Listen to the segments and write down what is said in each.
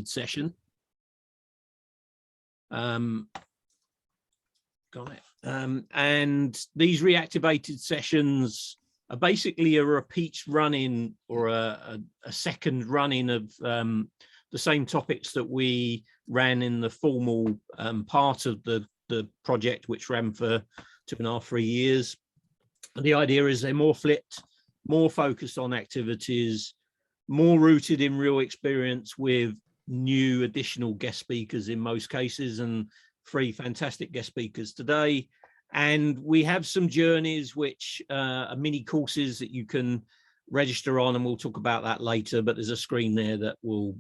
session. Got it. And these reactivated sessions are basically a repeat run-in or a second run-in of the same topics that we ran in the formal part of the project, which ran for 2.5 to 3 years. And the idea is they're more flipped, more focused on activities, more rooted in real experience with new additional guest speakers in most cases, and 3 fantastic guest speakers today. And we have some journeys which are mini courses that you can register on, and we'll talk about that later, but there's a screen there that will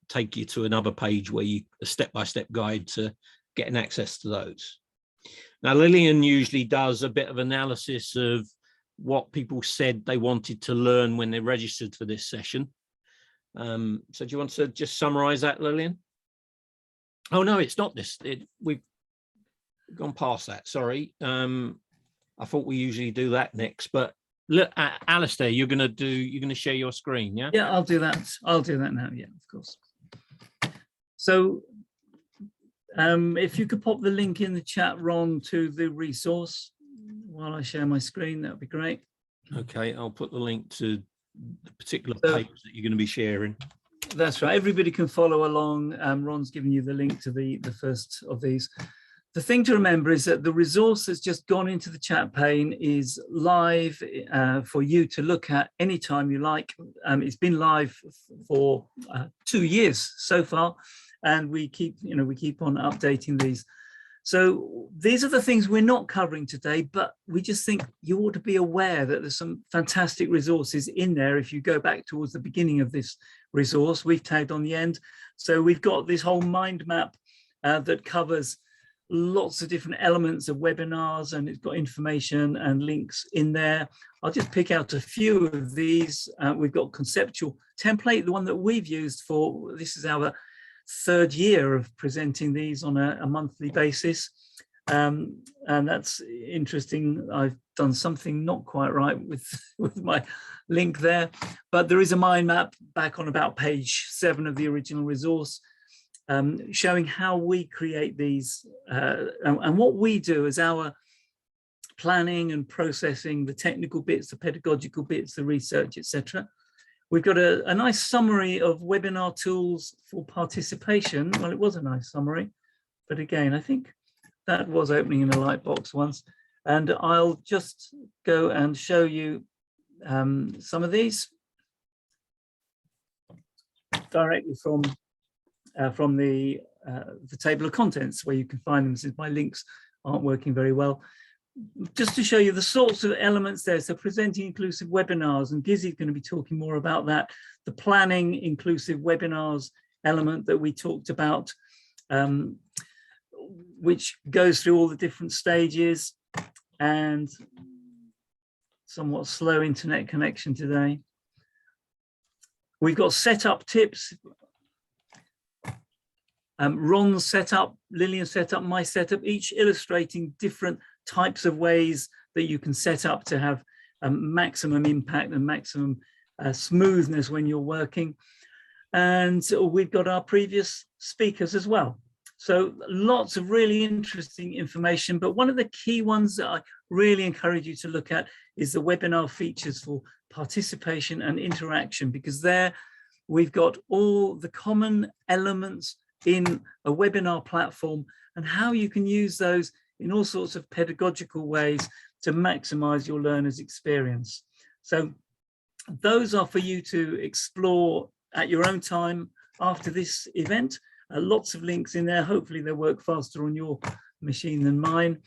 take you to another page where you a step-by-step guide to getting access to those. Now, Lillian usually does a bit of analysis of what people said they wanted to learn when they registered for this session. So do you want to just summarize that, Lillian? Oh, no, it's not this. We've gone past that. Sorry. I thought we usually do that next, but look, Alistair, you're going to share your screen. Yeah. Yeah, I'll do that. I'll do that now. Yeah, of course. So if you could pop the link in the chat, Ron, to the resource while I share my screen, that would be great. Okay, I'll put the link to the particular page that you're going to be sharing. That's right. Everybody can follow along. Ron's given you the link to the first of these. The thing to remember is that the resource that's just gone into the chat pane is live for you to look at anytime you like. It's been live for 2 years so far, and we keep on updating these. So these are the things we're not covering today, but we just think you ought to be aware that there's some fantastic resources in there. If you go back towards the beginning of this resource, we've tagged on the end. So we've got this whole mind map that covers lots of different elements of webinars, and it's got information and links in there. I'll just pick out a few of these. We've got conceptual template, the one that we've used for, this is our 3rd year of presenting these on a monthly basis. And that's interesting. I've done something not quite right with my link there, but there is a mind map back on about page 7 of the original resource, showing how we create these and what we do as our planning and processing, the technical bits, the pedagogical bits, the research, etc. We've got a nice summary of webinar tools for participation. Well, it was a nice summary, but again, I think that was opening in a light box once. And I'll just go and show you some of these directly from the table of contents, where you can find them, since my links aren't working very well. Just to show you the sorts of elements there. So presenting inclusive webinars, and Ghizzi is going to be talking more about that. The planning inclusive webinars element that we talked about, which goes through all the different stages, and somewhat slow internet connection today. We've got setup tips. Ron's setup, Lillian's setup, my setup, each illustrating different types of ways that you can set up to have maximum impact and maximum smoothness when you're working. And we've got our previous speakers as well. So lots of really interesting information, but one of the key ones that I really encourage you to look at is the webinar features for participation and interaction, because there we've got all the common elements in a webinar platform and how you can use those in all sorts of pedagogical ways to maximize your learner's experience. So those are for you to explore at your own time after this event. Lots of links in there. Hopefully they work faster on your machine than mine.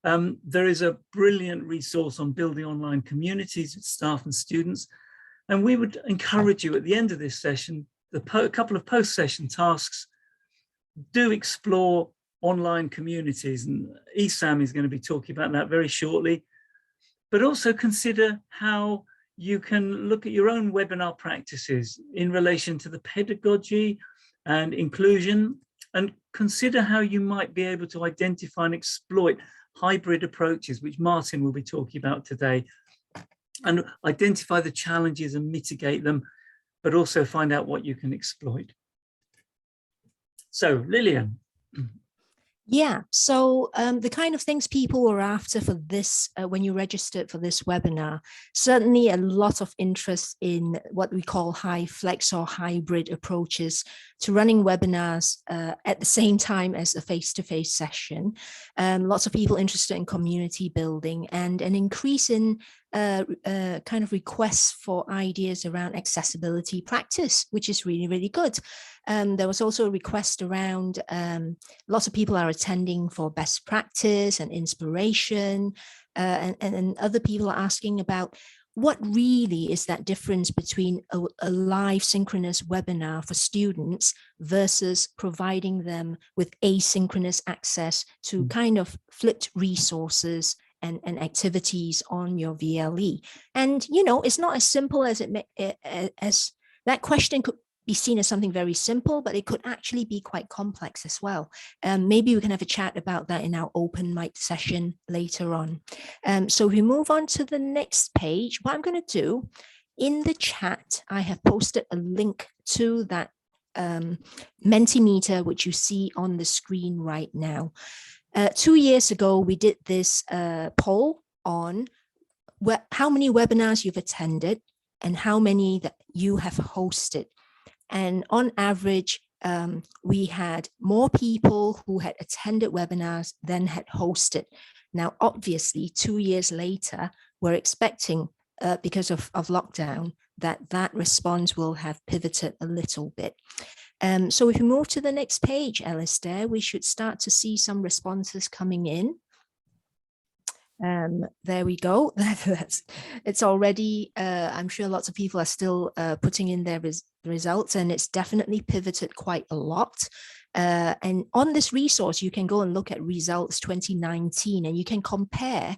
There is a brilliant resource on building online communities with staff and students. And we would encourage you at the end of this session, a couple of post-session tasks. Do explore online communities, and Esam is going to be talking about that very shortly, but also consider how you can look at your own webinar practices in relation to the pedagogy and inclusion, and consider how you might be able to identify and exploit hybrid approaches, which Martin will be talking about today, and identify the challenges and mitigate them, but also find out what you can exploit. So Lillian. Yeah, so the kind of things people were after for this, when you registered for this webinar, certainly a lot of interest in what we call hyflex or hybrid approaches to running webinars at the same time as a face-to-face session. Lots of people interested in community building and an increase in kind of requests for ideas around accessibility practice, which is really, really good. There was also a request around lots of people are attending for best practice and inspiration, and other people are asking about what really is that difference between a live synchronous webinar for students versus providing them with asynchronous access to kind of flipped resources and activities on your VLE. And, you know, it's not as simple as as that question could be seen as something very simple, but it could actually be quite complex as well. Maybe we can have a chat about that in our open mic session later on. So if we move on to the next page, what I'm going to do in the chat, I have posted a link to that Mentimeter, which you see on the screen right now. 2 years ago, we did this poll on how many webinars you've attended and how many that you have hosted. And on average, we had more people who had attended webinars than had hosted. Now, obviously, 2 years later, we're expecting, because of lockdown, that response will have pivoted a little bit. So if we move to the next page, Alistair, we should start to see some responses coming in. There we go. It's already, I'm sure lots of people are still putting in their results, and it's definitely pivoted quite a lot. And on this resource, you can go and look at results 2019, and you can compare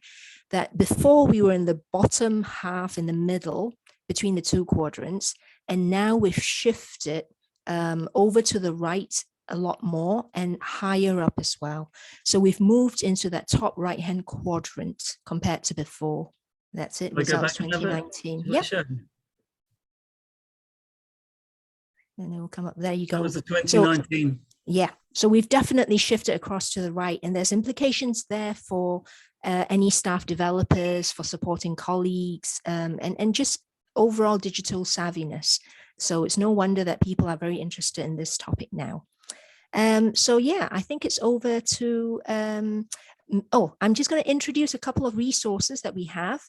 that before we were in the bottom half in the middle between the two quadrants, and now we've shifted over to the right a lot more and higher up as well. So we've moved into that top right-hand quadrant compared to before. That's it, results 2019. Yeah. And it will come up, there you go. That was the 2019. So, yeah, so we've definitely shifted across to the right, and there's implications there for any staff developers, for supporting colleagues, and just overall digital savviness. So it's no wonder that people are very interested in this topic now. So yeah, I think it's over to, I'm just going to introduce a couple of resources that we have.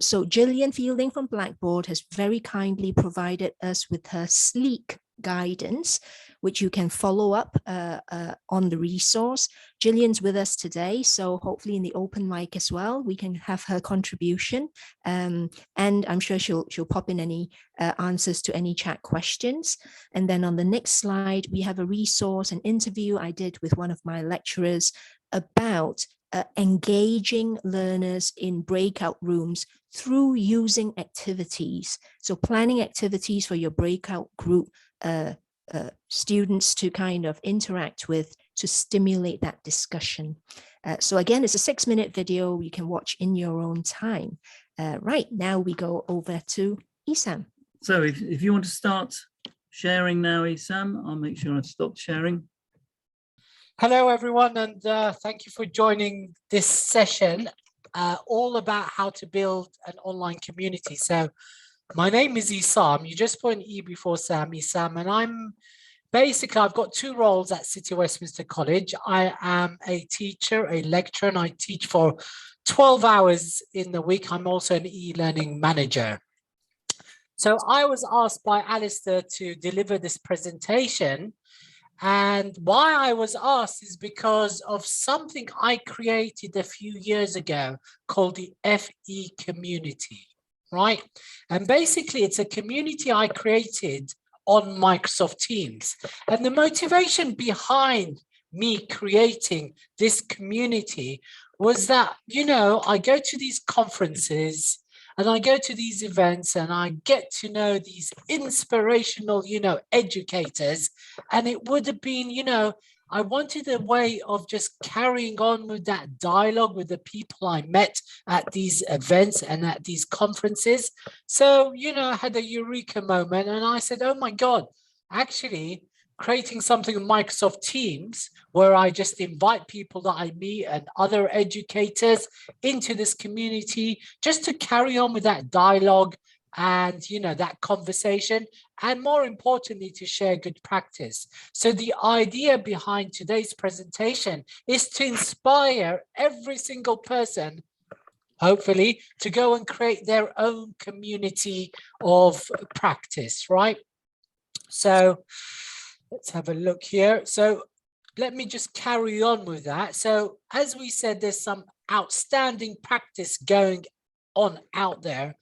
So Gillian Fielding from Blackboard has very kindly provided us with her sleek guidance, which you can follow up on the resource. Gillian's with us today, so hopefully in the open mic as well, we can have her contribution. And I'm sure she'll pop in any answers to any chat questions. And then on the next slide, we have a resource, an interview I did with one of my lecturers about engaging learners in breakout rooms through using activities. So planning activities for your breakout group students to kind of interact with to stimulate that discussion. So again, it's a 6-minute video you can watch in your own time. Right, now we go over to Esam. So if you want to start sharing now, Esam, I'll make sure I've stopped sharing. Hello, everyone, and thank you for joining this session, all about how to build an online community. So my name is Esam. You just put an E before Sam, Esam, and I've got 2 roles at City of Westminster College. I am a teacher, a lecturer, and I teach for 12 hours in the week. I'm also an e-learning manager. So I was asked by Alistair to deliver this presentation. And why I was asked is because of something I created a few years ago called the FE community, right? And basically it's a community I created on Microsoft Teams. And the motivation behind me creating this community was that, you know, I go to these conferences and I go to these events and I get to know these inspirational, you know, educators. And it would have been, you know, I wanted a way of just carrying on with that dialogue with the people I met at these events and at these conferences. So, you know, I had a eureka moment and I said, oh my God, actually, creating something in Microsoft Teams where I just invite people that I meet and other educators into this community just to carry on with that dialogue and, you know, that conversation, and more importantly, to share good practice. So the idea behind today's presentation is to inspire every single person, hopefully, to go and create their own community of practice, right? So let's have a look here. So let me just carry on with that. So as we said, there's some outstanding practice going on out there.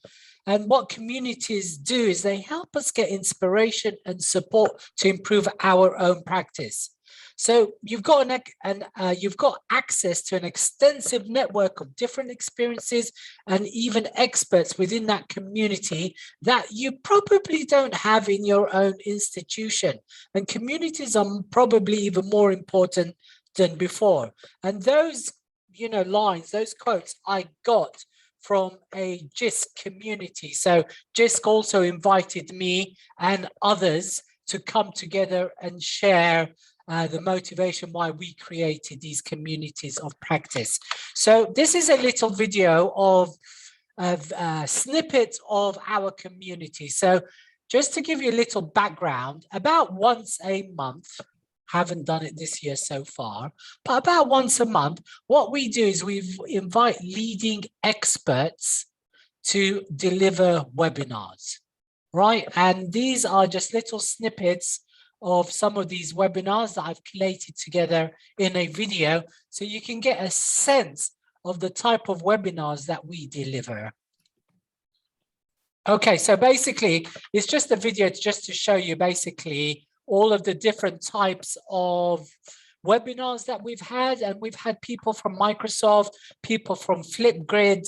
And what communities do is they help us get inspiration and support to improve our own practice. So you've got you've got access to an extensive network of different experiences and even experts within that community that you probably don't have in your own institution. And communities are probably even more important than before. And those, you know, lines, those quotes I got from a JISC community. So JISC also invited me and others to come together and share the motivation why we created these communities of practice. So this is a little video of snippets of our community. So just to give you a little background, about once a month, haven't done it this year so far, but about once a month, what we do is we invite leading experts to deliver webinars, right? And these are just little snippets of some of these webinars that I've collated together in a video, so you can get a sense of the type of webinars that we deliver. Okay, so basically, it's just a video just to show you basically all of the different types of webinars that we've had. And we've had people from Microsoft, people from Flipgrid,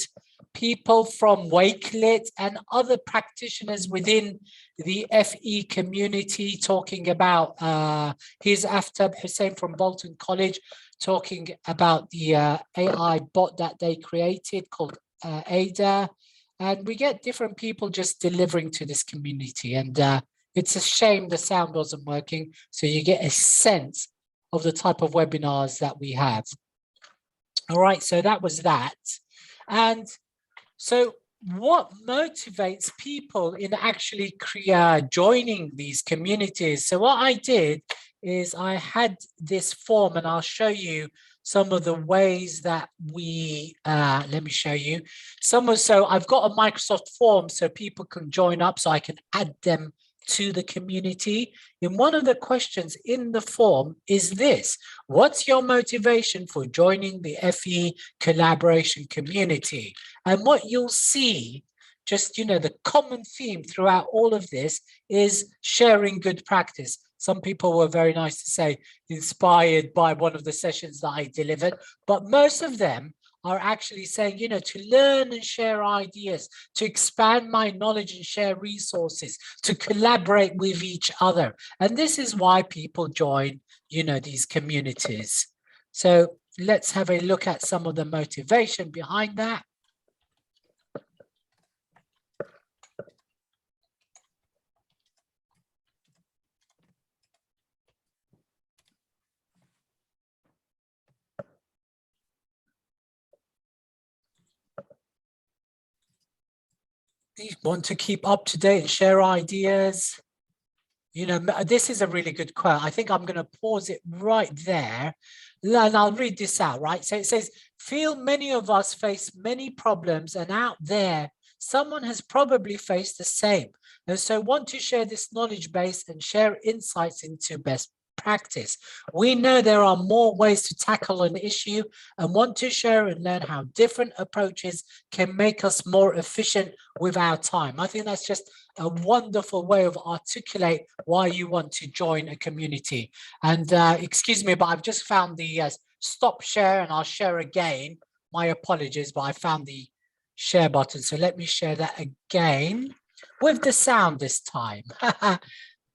people from Wakelet, and other practitioners within the FE community talking about, here's Aftab Hussain from Bolton College talking about the AI bot that they created called Ada. And we get different people just delivering to this community. And it's a shame the sound wasn't working, so you get a sense of the type of webinars that we have. All right, so that was that. And so what motivates people in actually joining these communities? So what I did is I had this form, and I'll show you some of the ways that we, let me show you. So I've got a Microsoft form so people can join up, so I can add them to the community. And one of the questions in the form is this: what's your motivation for joining the FE collaboration community? And what you'll see, just, you know, the common theme throughout all of this is sharing good practice. Some people were very nice to say inspired by one of the sessions that I delivered, but most of them are actually saying, you know, to learn and share ideas, to expand my knowledge and share resources, to collaborate with each other. And this is why people join, you know, these communities. So let's have a look at some of the motivation behind that. You want to keep up to date and share ideas. You know, this is a really good quote. I think I'm going to pause it right there. And I'll read this out, right? So it says, feel many of us face many problems, and out there, someone has probably faced the same. And so want to share this knowledge base and share insights into best practice. We know there are more ways to tackle an issue and want to share and learn how different approaches can make us more efficient with our time. I think that's just a wonderful way of articulate why you want to join a community. And excuse me, but I've just found the stop share, and I'll share again. My apologies, but I found the share button. So let me share that again with the sound this time.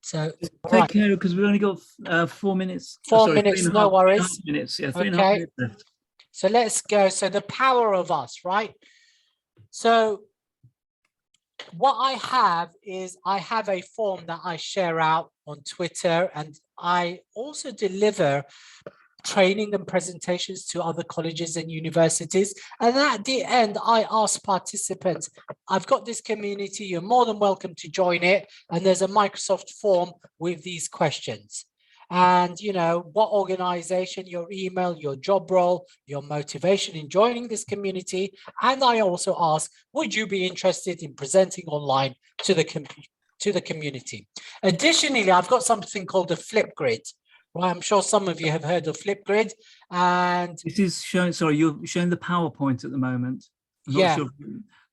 So take care, because we've only got 4 minutes. 4 minutes, no worries. 3.5 minutes, yeah, 3.5 okay. minutes left. So let's go. So the power of us, right? So what I have is I have a form that I share out on Twitter, and I also deliver training and presentations to other colleges and universities. And at the end, I ask participants, I've got this community, you're more than welcome to join it. And there's a Microsoft form with these questions. And, you know, what organization, your email, your job role, your motivation in joining this community. And I also ask, would you be interested in presenting online to the community? Additionally, I've got something called a Flipgrid. Right, I'm sure some of you have heard of Flipgrid, and this is showing. Sorry, you're showing the PowerPoint at the moment. I'm yeah, not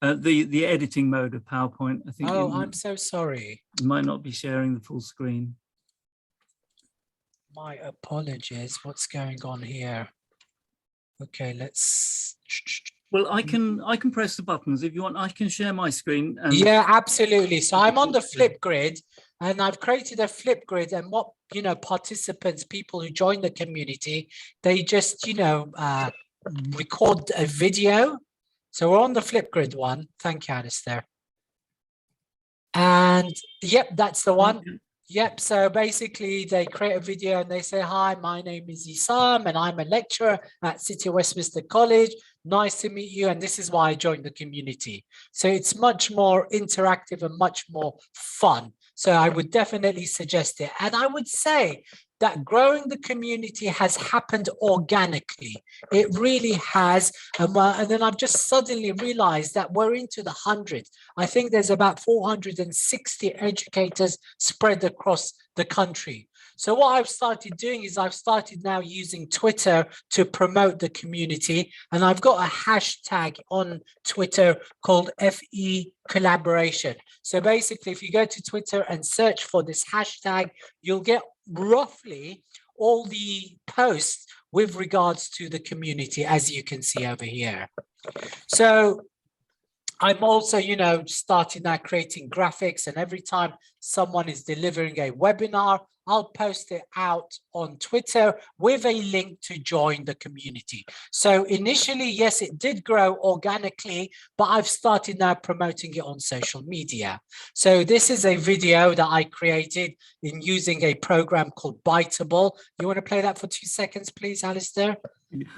sure, the editing mode of PowerPoint. I think. Oh, I'm so sorry. You might not be sharing the full screen. My apologies. What's going on here? Okay, let's. Well, I can press the buttons if you want. I can share my screen. And yeah, absolutely. So I'm on the Flipgrid, and I've created a Flipgrid, and what, you know, participants, people who join the community, they just, you know, record a video. So we're on the Flipgrid one. Thank you, Alistair. And yep, that's the one. Yep. So basically they create a video and they say, hi, my name is Esam and I'm a lecturer at City of Westminster College. Nice to meet you. And this is why I joined the community. So it's much more interactive and much more fun. So I would definitely suggest it. And I would say that growing the community has happened organically. It really has. And then I've just suddenly realized that we're into the hundreds. I think there's about 460 educators spread across the country. So what I've started doing is I've started now using Twitter to promote the community. And I've got a hashtag on Twitter called FE Collaboration. So basically, if you go to Twitter and search for this hashtag, you'll get roughly all the posts with regards to the community, as you can see over here. So I'm also, you know, starting now creating graphics, and every time someone is delivering a webinar, I'll post it out on Twitter with a link to join the community. So initially, yes, it did grow organically, but I've started now promoting it on social media. So this is a video that I created in using a program called Biteable. You want to play that for 2 seconds, please, Alistair?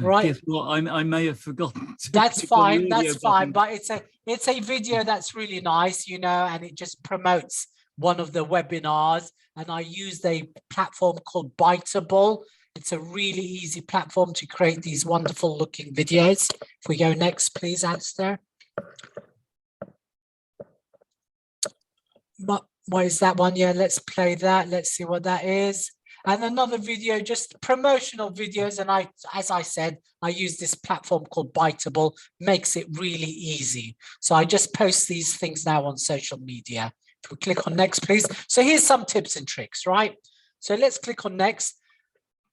Right. Yes, well, I may have forgotten. That's fine. That's fine. But it's a video that's really nice, you know, and it just promotes one of the webinars. And I used a platform called Biteable. It's a really easy platform to create these wonderful looking videos. If we go next, please, Alistair. What is that one? Yeah, let's play that. Let's see what that is. And another video, just promotional videos. And as I said, I use this platform called Biteable, makes it really easy. So I just post these things now on social media. If we click on next, please. So here's some tips and tricks, right? So let's click on next.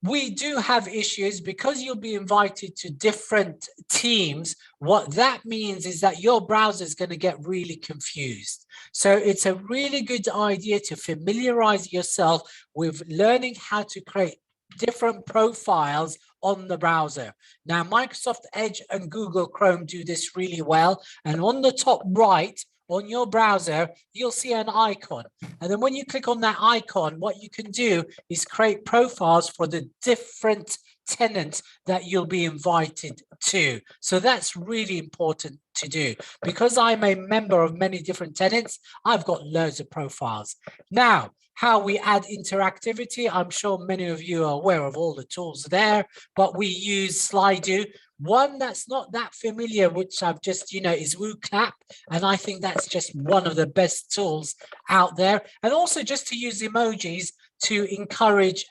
We do have issues because you'll be invited to different teams. What that means is that your browser is going to get really confused. So it's a really good idea to familiarize yourself with learning how to create different profiles on the browser. Now, Microsoft Edge and Google Chrome do this really well. And on the top right, on your browser, you'll see an icon. And then when you click on that icon, what you can do is create profiles for the different tenants that you'll be invited to. So that's really important to do. Because I'm a member of many different tenants, I've got loads of profiles. Now, how we add interactivity, I'm sure many of you are aware of all the tools there, but we use Slido. One that's not that familiar, which I've just, you know, is WooClap. And I think that's just one of the best tools out there. And also just to use emojis to encourage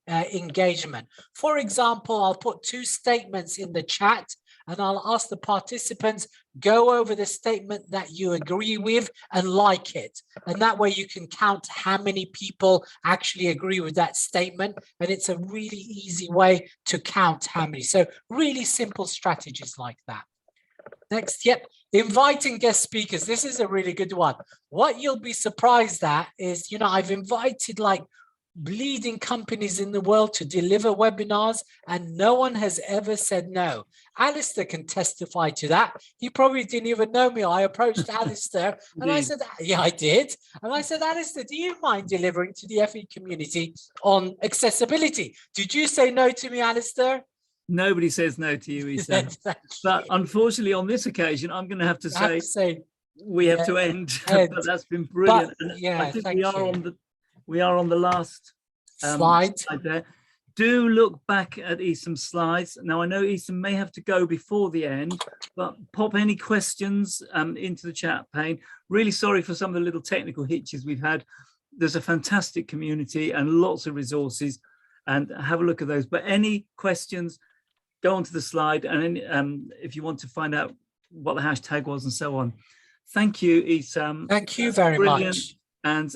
engagement. For example, I'll put 2 statements in the chat and I'll ask the participants, go over the statement that you agree with and like it. And that way you can count how many people actually agree with that statement. And it's a really easy way to count how many. So really simple strategies like that. Next, yep, inviting guest speakers. This is a really good one. What you'll be surprised at is, you know, I've invited like leading companies in the world to deliver webinars, and no one has ever said no. Alistair can testify to that. He probably didn't even know me. I approached Alistair and I said, yeah, I did. And I said, Alistair, do you mind delivering to the FE community on accessibility? Did you say no to me, Alistair? Nobody says no to you, Esam. But unfortunately, on this occasion, I'm going to have to say we have to end. But that's been brilliant. But, yeah, I think we are on the last slide there. Do look back at Esam's slides. Now, I know Esam may have to go before the end, but pop any questions into the chat pane. Really sorry for some of the little technical hitches we've had. There's a fantastic community and lots of resources, and have a look at those. But any questions, go onto the slide, and if you want to find out what the hashtag was and so on. Thank you, Esam. Thank you very much. And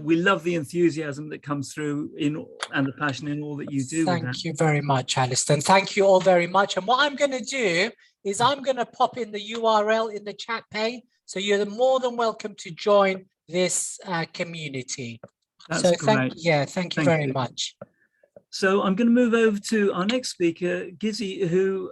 we love the enthusiasm that comes through and the passion in all that you do. Thank you very much, Alistair. And thank you all very much. And what I'm going to do is I'm going to pop in the URL in the chat pane. So you're more than welcome to join this community. That's so great. Thank you very much. So I'm going to move over to our next speaker, Ghizzi, who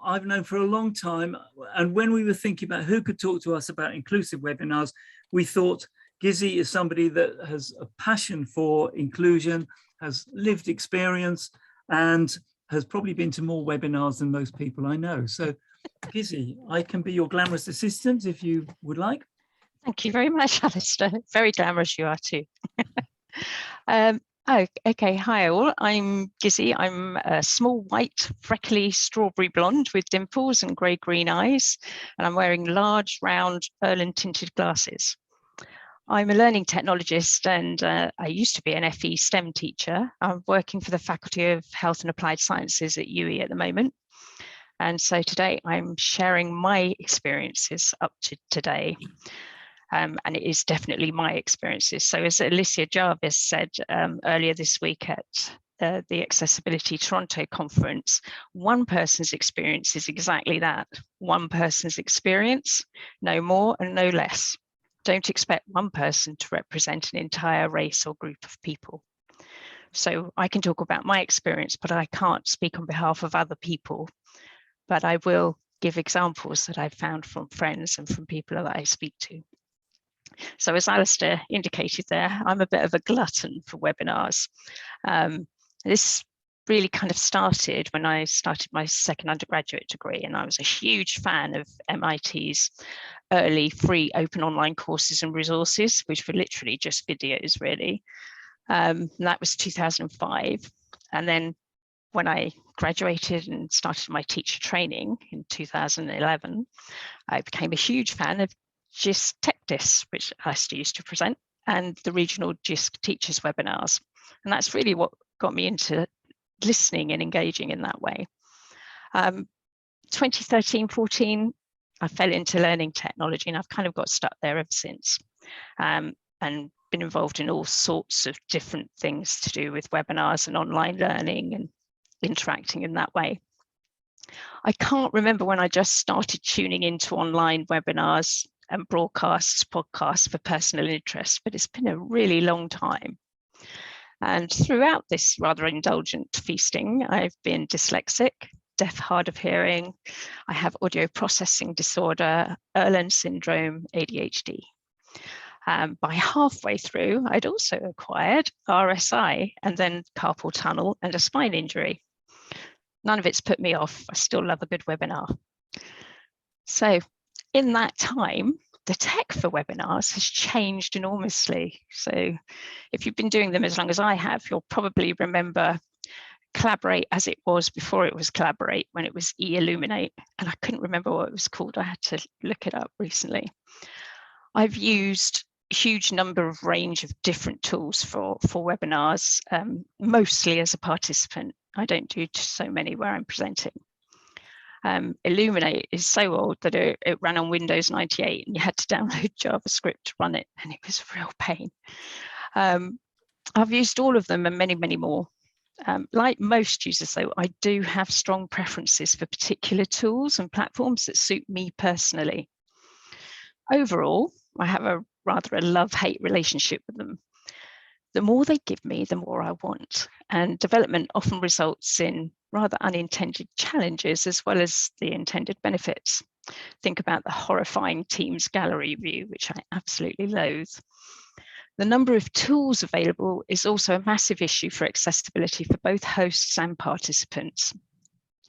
I've known for a long time. And when we were thinking about who could talk to us about inclusive webinars, we thought Ghizzi is somebody that has a passion for inclusion, has lived experience, and has probably been to more webinars than most people I know. So Ghizzi, I can be your glamorous assistant if you would like. Thank you very much, Alistair. Very glamorous you are too. Oh, okay. Hi all, I'm Ghizzi. I'm a small white, freckly strawberry blonde with dimples and grey-green eyes, and I'm wearing large, round, Erlen tinted glasses. I'm a learning technologist, and I used to be an FE STEM teacher. I'm working for the Faculty of Health and Applied Sciences at UE at the moment. And so today I'm sharing my experiences up to today. And it is definitely my experiences. So as Alicia Jarvis said earlier this week at the Accessibility Toronto conference, one person's experience is exactly that. One person's experience, no more and no less. Don't expect one person to represent an entire race or group of people. So I can talk about my experience, but I can't speak on behalf of other people. But I will give examples that I've found from friends and from people that I speak to. So as Alistair indicated there, I'm a bit of a glutton for webinars. This really kind of started when I started my second undergraduate degree, and I was a huge fan of MIT's early free open online courses and resources, which were literally just videos really. And that was 2005. And then when I graduated and started my teacher training in 2011, I became a huge fan of GISC TechDis, which I still used to present, and the regional GISC teachers webinars. And that's really what got me into listening and engaging in that way. 2013-14, I fell into learning technology, and I've kind of got stuck there ever since, and been involved in all sorts of different things to do with webinars and online learning and interacting in that way. I can't remember when I just started tuning into online webinars and broadcasts, podcasts for personal interest, but it's been a really long time. And throughout this rather indulgent feasting, I've been dyslexic, deaf, hard of hearing. I have audio processing disorder, Erlen syndrome, ADHD. By halfway through, I'd also acquired RSI and then carpal tunnel and a spine injury. None of it's put me off. I still love a good webinar. So in that time, the tech for webinars has changed enormously. So if you've been doing them as long as I have, you'll probably remember Collaborate as it was before it was Collaborate, when it was eIlluminate, and I couldn't remember what it was called. I had to look it up recently. I've used a huge number of range of different tools for webinars, mostly as a participant. I don't do so many where I'm presenting. Illuminate is so old that it ran on Windows 98 and you had to download JavaScript to run it, and it was a real pain. I've used all of them and many, many more. Like most users though, I do have strong preferences for particular tools and platforms that suit me personally. Overall, I have a rather a love-hate relationship with them. The more they give me, the more I want. And development often results in rather unintended challenges as well as the intended benefits. Think about the horrifying Teams gallery view, which I absolutely loathe. The number of tools available is also a massive issue for accessibility for both hosts and participants.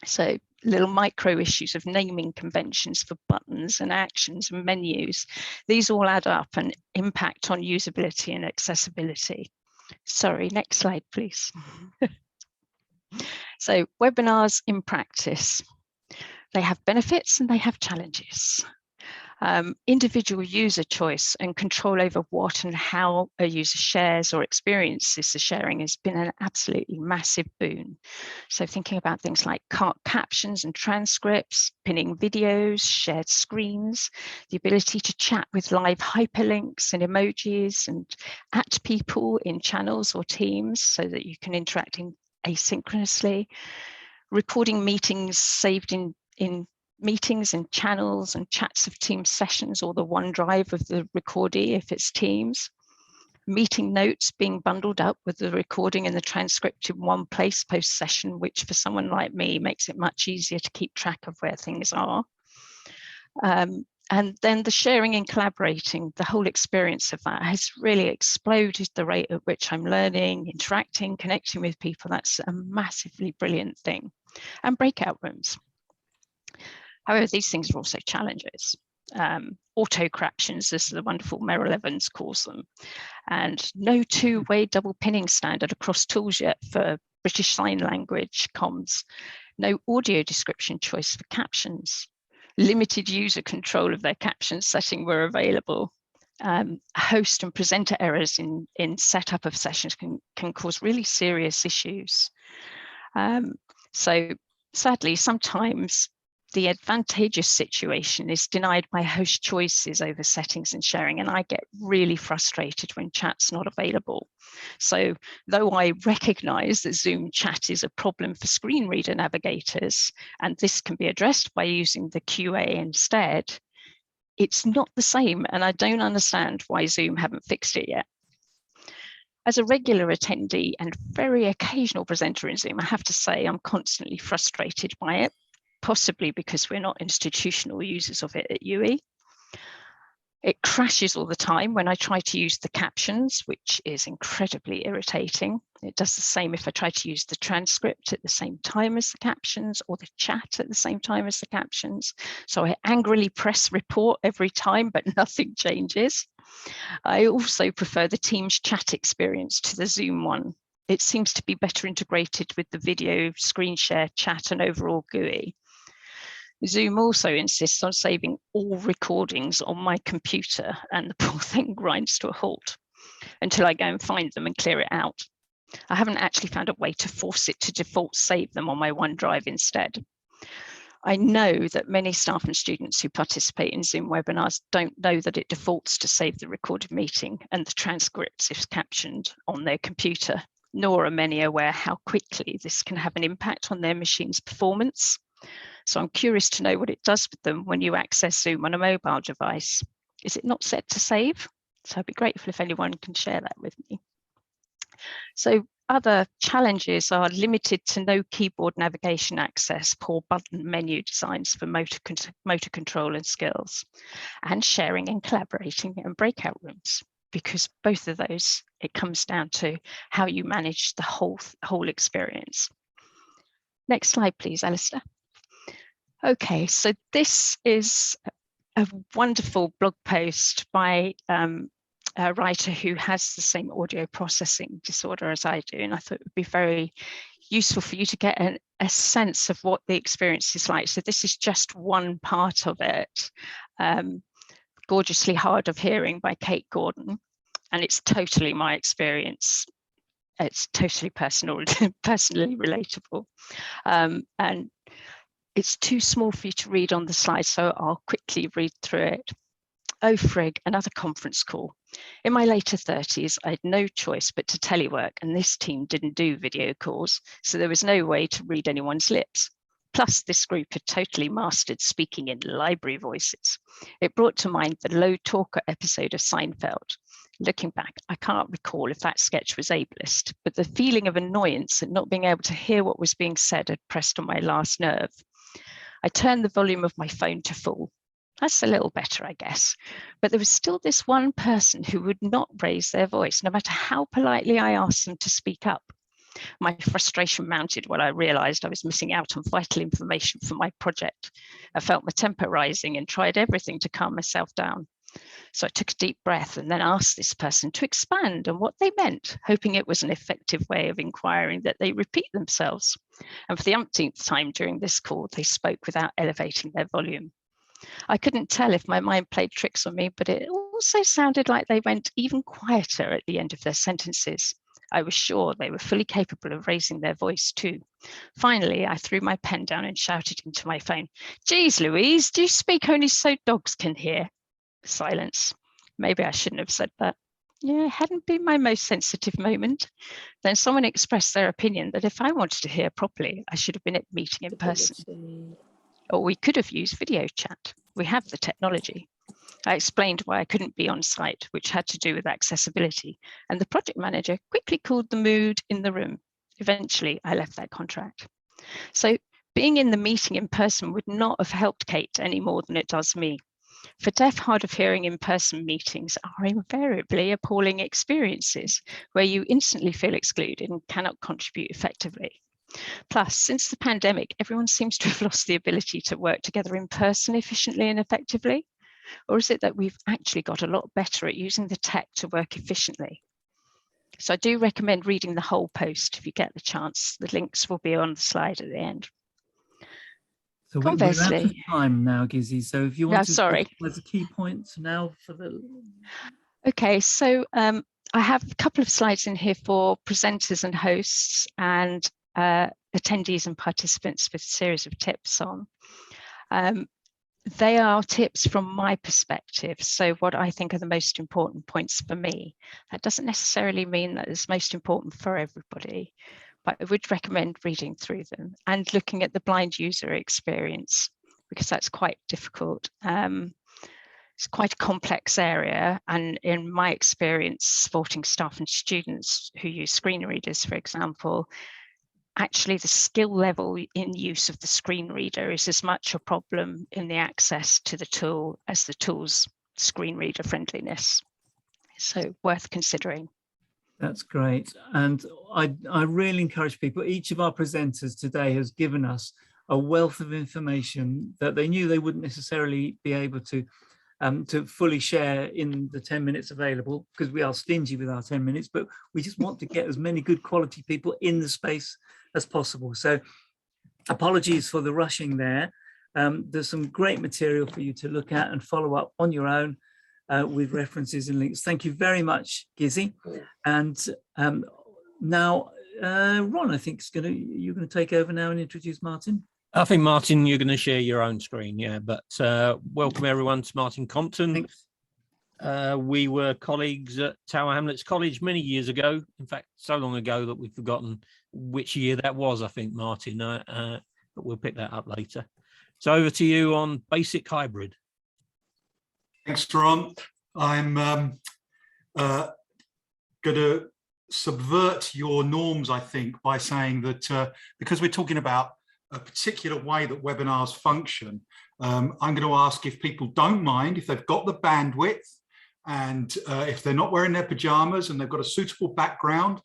So little micro issues of naming conventions for buttons and actions and menus, these all add up and impact on usability and accessibility. Sorry, next slide, please. So webinars in practice. They have benefits and they have challenges. Individual user choice and control over what and how a user shares or experiences the sharing has been an absolutely massive boon. So thinking about things like captions and transcripts, pinning videos, shared screens, the ability to chat with live hyperlinks and emojis and at people in channels or teams so that you can interact asynchronously, recording meetings saved in meetings and channels and chats of team sessions or the OneDrive of the recordee if it's Teams, meeting notes being bundled up with the recording and the transcript in one place post-session, which for someone like me makes it much easier to keep track of where things are. And then the sharing and collaborating, the whole experience of that has really exploded the rate at which I'm learning, interacting, connecting with people. That's a massively brilliant thing. And breakout rooms. However, these things are also challenges. Auto captions, as the wonderful Merrill Evans calls them, and no two-way double pinning standard across tools yet for British Sign Language comms, no audio description choice for captions, limited user control of their caption setting were available. Host and presenter errors in setup of sessions can cause really serious issues. So sadly, sometimes the advantageous situation is denied by host choices over settings and sharing, and I get really frustrated when chat's not available. So though I recognize that Zoom chat is a problem for screen reader navigators, and this can be addressed by using the QA instead, it's not the same, and I don't understand why Zoom haven't fixed it yet. As a regular attendee and very occasional presenter in Zoom, I have to say I'm constantly frustrated by it, possibly because we're not institutional users of it at UE. It crashes all the time when I try to use the captions, which is incredibly irritating. It does the same if I try to use the transcript at the same time as the captions or the chat at the same time as the captions. So I angrily press report every time, but nothing changes. I also prefer the Teams chat experience to the Zoom one. It seems to be better integrated with the video, screen share, chat, and overall GUI. Zoom also insists on saving all recordings on my computer, and the poor thing grinds to a halt until I go and find them and clear it out. I haven't actually found a way to force it to default save them on my OneDrive instead. I know that many staff and students who participate in Zoom webinars don't know that it defaults to save the recorded meeting and the transcripts if captioned on their computer, nor are many aware how quickly this can have an impact on their machine's performance. So I'm curious to know what it does with them when you access Zoom on a mobile device. Is it not set to save? So I'd be grateful if anyone can share that with me. So other challenges are limited to no keyboard navigation access, poor button menu designs for motor control and skills, and sharing and collaborating and breakout rooms, because both of those, it comes down to how you manage the whole experience. Next slide, please, Alistair. Okay, so this is a wonderful blog post by a writer who has the same audio processing disorder as I do, and I thought it would be very useful for you to get a sense of what the experience is like. So this is just one part of it, Gorgeously Hard of Hearing by Kate Gordon, and it's totally my experience. It's totally personally relatable, and it's too small for you to read on the slide, so I'll quickly read through it. Oh frig, another conference call. In my later 30s, I had no choice but to telework, and this team didn't do video calls, so there was no way to read anyone's lips. Plus, this group had totally mastered speaking in library voices. It brought to mind the low talker episode of Seinfeld. Looking back, I can't recall if that sketch was ableist, but the feeling of annoyance at not being able to hear what was being said had pressed on my last nerve. I turned the volume of my phone to full. That's a little better, I guess. But there was still this one person who would not raise their voice, no matter how politely I asked them to speak up. My frustration mounted when I realized I was missing out on vital information for my project. I felt my temper rising and tried everything to calm myself down. So I took a deep breath and then asked this person to expand on what they meant, hoping it was an effective way of inquiring that they repeat themselves. And for the umpteenth time during this call, they spoke without elevating their volume. I couldn't tell if my mind played tricks on me, but it also sounded like they went even quieter at the end of their sentences. I was sure they were fully capable of raising their voice too. Finally, I threw my pen down and shouted into my phone, "Geez, Louise, do you speak only so dogs can hear?" Silence. Maybe I shouldn't have said that. Yeah, it hadn't been my most sensitive moment. Then someone expressed their opinion that if I wanted to hear properly, I should have been at the meeting in person. Or we could have used video chat. We have the technology. I explained why I couldn't be on site, which had to do with accessibility, and the project manager quickly cooled the mood in the room. Eventually, I left that contract. So being in the meeting in person would not have helped Kate any more than it does me. For deaf, hard of hearing in-person meetings are invariably appalling experiences where you instantly feel excluded and cannot contribute effectively. Plus, since the pandemic, everyone seems to have lost the ability to work together in person efficiently and effectively. Or is it that we've actually got a lot better at using the tech to work efficiently? So I do recommend reading the whole post if you get the chance. The links will be on the slide at the end. So we're out of time now, Ghizzi. So if you want to, sorry. There's a key point now for the. Okay, so I have a couple of slides in here for presenters and hosts and attendees and participants with a series of tips on. They are tips from my perspective. So what I think are the most important points for me. That doesn't necessarily mean that it's most important for everybody, but I would recommend reading through them and looking at the blind user experience, because that's quite difficult. It's quite a complex area. And in my experience, supporting staff and students who use screen readers, for example, actually the skill level in use of the screen reader is as much a problem in the access to the tool as the tool's screen reader friendliness. So worth considering. That's great. And I really encourage people, each of our presenters today has given us a wealth of information that they knew they wouldn't necessarily be able to fully share in the 10 minutes available, because we are stingy with our 10 minutes, but we just want to get as many good quality people in the space as possible. So apologies for the rushing there. There's some great material for you to look at and follow up on your own with references and links. Thank you very much, Ghizzi. And now, Ron, I think you're going to take over now and introduce Martin. I think, Martin, you're going to share your own screen, yeah. But welcome everyone to Martin Compton. Thanks. We were colleagues at Tower Hamlets College many years ago. In fact, so long ago that we've forgotten which year that was, I think, Martin. But we'll pick that up later. So over to you on basic hybrid. Thanks, Ron. I'm going to subvert your norms, I think, by saying that because we're talking about a particular way that webinars function, I'm going to ask if people don't mind, if they've got the bandwidth and if they're not wearing their pajamas and they've got a suitable background,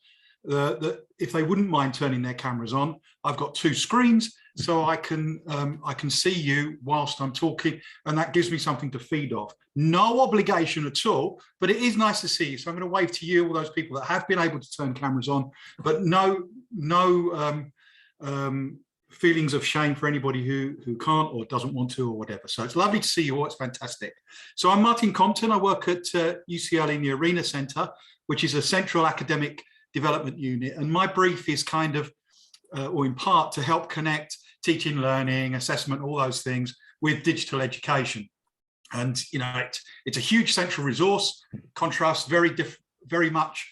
that if they wouldn't mind turning their cameras on. I've got two screens, so I can see you whilst I'm talking, and that gives me something to feed off. No obligation at all, but it is nice to see you. So I'm going to wave to you, all those people that have been able to turn cameras on, but no feelings of shame for anybody who can't or doesn't want to or whatever. So it's lovely to see you all. It's fantastic. So I'm Martin Compton. I work at UCL in the Arena Centre, which is a central academic development unit. And my brief is kind of, or in part, to help connect teaching, learning, assessment, all those things with digital education. And, you know, it's a huge central resource, contrasts very much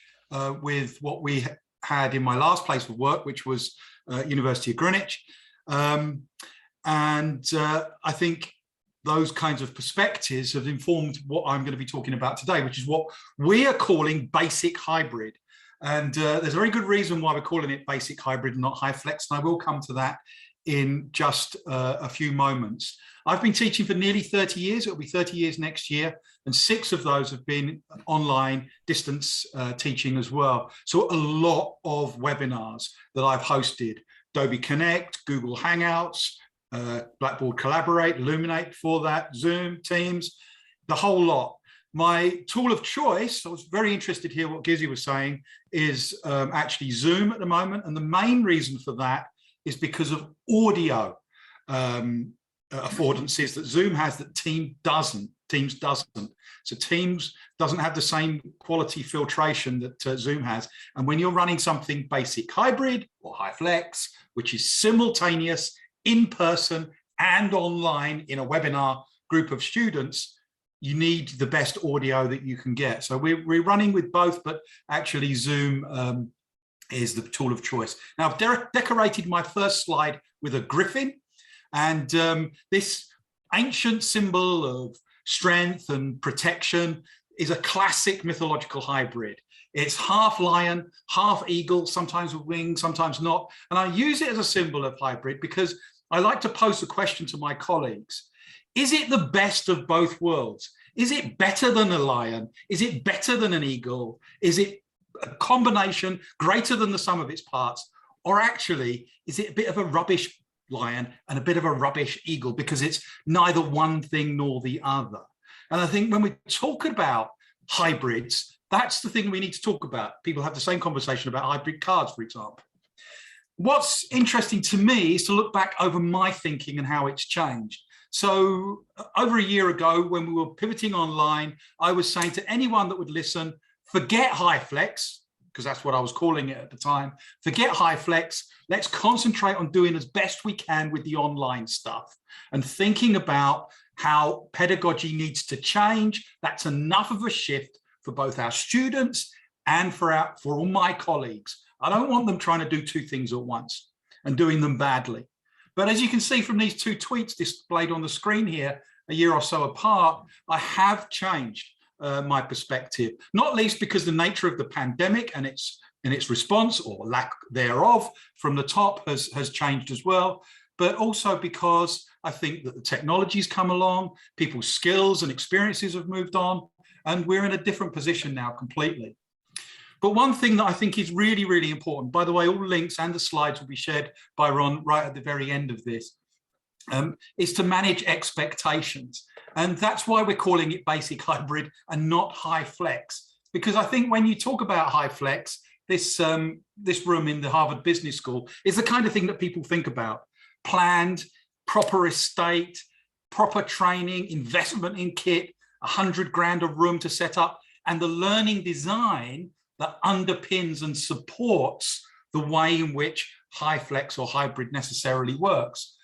with what we had in my last place of work, which was University of Greenwich. I think those kinds of perspectives have informed what I'm going to be talking about today, which is what we are calling basic hybrid. And there's a very good reason why we're calling it basic hybrid and not hyflex, and I will come to that in just a few moments. I've been teaching for nearly 30 years. It'll be 30 years next year, and 6 of those have been online distance teaching as well. So a lot of webinars that I've hosted: Adobe Connect, Google Hangouts, Blackboard Collaborate, Illuminate before that, Zoom, Teams, the whole lot. My tool of choice, I was very interested to hear what Ghizzi was saying, is actually Zoom at the moment. And the main reason for that is because of audio affordances that Zoom has that Teams doesn't. So Teams doesn't have the same quality filtration that Zoom has. And when you're running something basic hybrid or hyflex, which is simultaneous, in person and online in a webinar group of students, you need the best audio that you can get. So we're running with both, but actually Zoom is the tool of choice. Now, I've decorated my first slide with a griffin, and this ancient symbol of strength and protection is a classic mythological hybrid. It's half lion, half eagle, sometimes with wings, sometimes not. And I use it as a symbol of hybrid because I like to pose the question to my colleagues: is it the best of both worlds? Is it better than a lion? Is it better than an eagle? Is it a combination greater than the sum of its parts? Or actually, is it a bit of a rubbish lion and a bit of a rubbish eagle because it's neither one thing nor the other? And I think when we talk about hybrids, that's the thing we need to talk about. People have the same conversation about hybrid cards, for example. What's interesting to me is to look back over my thinking and how it's changed. So over a year ago, when we were pivoting online, I was saying to anyone that would listen, forget hyflex, because that's what I was calling it at the time. Forget hyflex. Let's concentrate on doing as best we can with the online stuff and thinking about how pedagogy needs to change. That's enough of a shift for both our students and for all my colleagues. I don't want them trying to do 2 things at once and doing them badly. But as you can see from these 2 tweets displayed on the screen here, a year or so apart, I have changed my perspective, not least because the nature of the pandemic and its response or lack thereof from the top has changed as well, but also because I think that the technology's come along, people's skills and experiences have moved on, and we're in a different position now completely. But one thing that I think is really, really important, by the way, all links and the slides will be shared by Ron right at the very end of this, is to manage expectations. And that's why we're calling it basic hybrid and not hyflex. Because I think when you talk about hyflex, this room in the Harvard Business School is the kind of thing that people think about: planned, proper estate, proper training, investment in kit, 100 grand a room to set up, and the learning design that underpins and supports the way in which hyflex or hybrid necessarily works.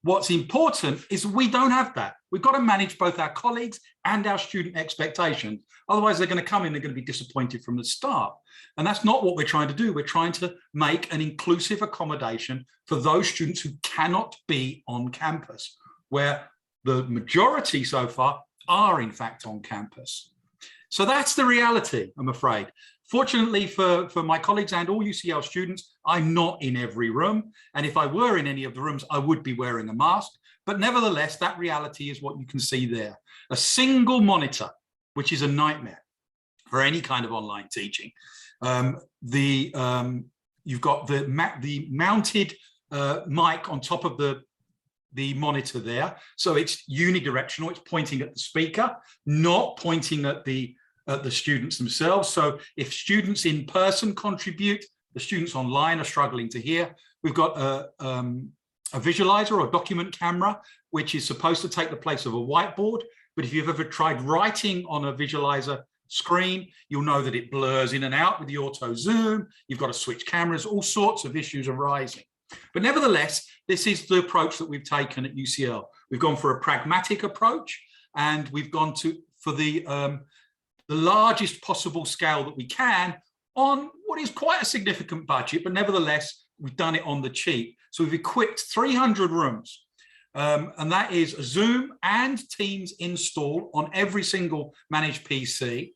What's important is we don't have that. We've got to manage both our colleagues and our student expectations. Otherwise, they're going to come in, they're going to be disappointed from the start. And that's not what we're trying to do. We're trying to make an inclusive accommodation for those students who cannot be on campus, where the majority so far are in fact on campus. So that's the reality, I'm afraid. Fortunately for my colleagues and all UCL students, I'm not in every room. And if I were in any of the rooms, I would be wearing a mask. But nevertheless, that reality is what you can see there. A single monitor, which is a nightmare for any kind of online teaching. You've got the mounted mic on top of the monitor there. So it's unidirectional, it's pointing at the speaker, not pointing at the students themselves. So if students in person contribute, the students online are struggling to hear. We've got a visualizer or a document camera, which is supposed to take the place of a whiteboard. But if you've ever tried writing on a visualizer screen, you'll know that it blurs in and out with the auto zoom. You've got to switch cameras, all sorts of issues arising. But nevertheless, this is the approach that we've taken at UCL. We've gone for a pragmatic approach, and we've gone for the largest possible scale that we can on what is quite a significant budget, but nevertheless, we've done it on the cheap. So we've equipped 300 rooms. And that is Zoom and Teams install on every single managed PC.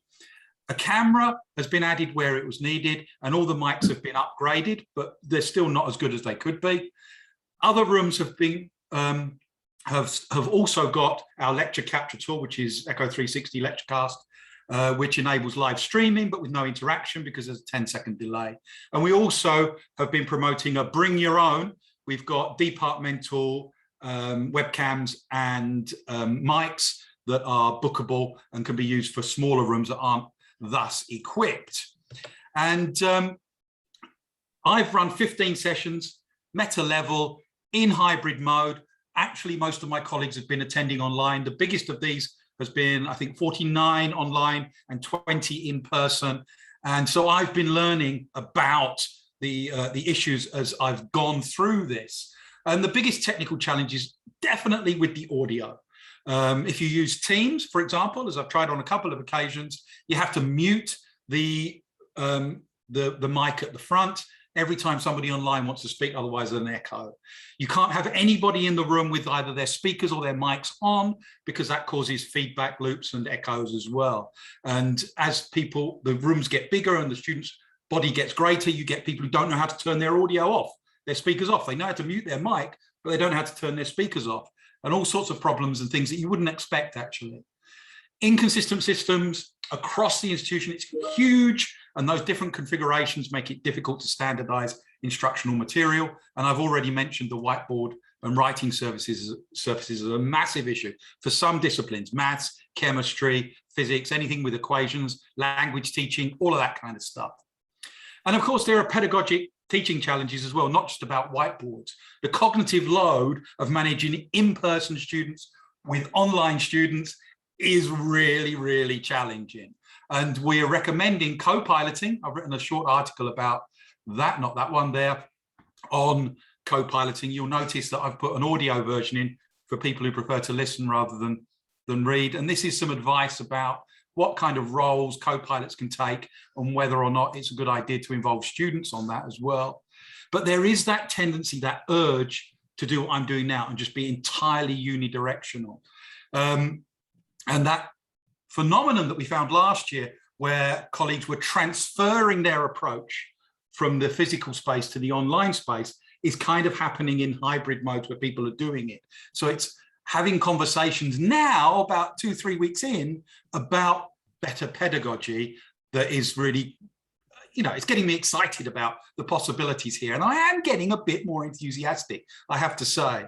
A camera has been added where it was needed, and all the mics have been upgraded, but they're still not as good as they could be. Other rooms have been have also got our lecture capture tool, which is Echo 360 Lecturecast, which enables live streaming, but with no interaction because there's a 10-second delay. And we also have been promoting a bring your own. We've got departmental webcams and mics that are bookable and can be used for smaller rooms that aren't thus equipped. And I've run 15 sessions, meta level, in hybrid mode. Actually, most of my colleagues have been attending online. The biggest of these has been, I think, 49 online and 20 in person. And so I've been learning about the issues as I've gone through this. And the biggest technical challenge is definitely with the audio. If you use Teams, for example, as I've tried on a couple of occasions, you have to mute the mic at the front every time somebody online wants to speak, otherwise there's an echo. You can't have anybody in the room with either their speakers or their mics on, because that causes feedback loops and echoes as well. And as the rooms get bigger and the student's body gets greater, you get people who don't know how to turn their audio off, their speakers off. They know how to mute their mic, but they don't know how to turn their speakers off. And all sorts of problems and things that you wouldn't expect, actually. Inconsistent systems across the institution, it's huge, and those different configurations make it difficult to standardize instructional material. And I've already mentioned the whiteboard and writing surfaces as a massive issue for some disciplines: maths, chemistry, physics, anything with equations, language teaching, all of that kind of stuff. And of course, there are pedagogic teaching challenges as well, not just about whiteboards. The cognitive load of managing in-person students with online students is really, really challenging. And we are recommending co-piloting. I've written a short article about that, not that one there, on co-piloting. You'll notice that I've put an audio version in for people who prefer to listen rather than read. And this is some advice about what kind of roles co-pilots can take and whether or not it's a good idea to involve students on that as well. But there is that tendency, that urge to do what I'm doing now and just be entirely unidirectional. And that phenomenon that we found last year, where colleagues were transferring their approach from the physical space to the online space, is kind of happening in hybrid modes where people are doing it. So it's having conversations now, about 2-3 weeks in, about better pedagogy that is really, it's getting me excited about the possibilities here. And I am getting a bit more enthusiastic, I have to say,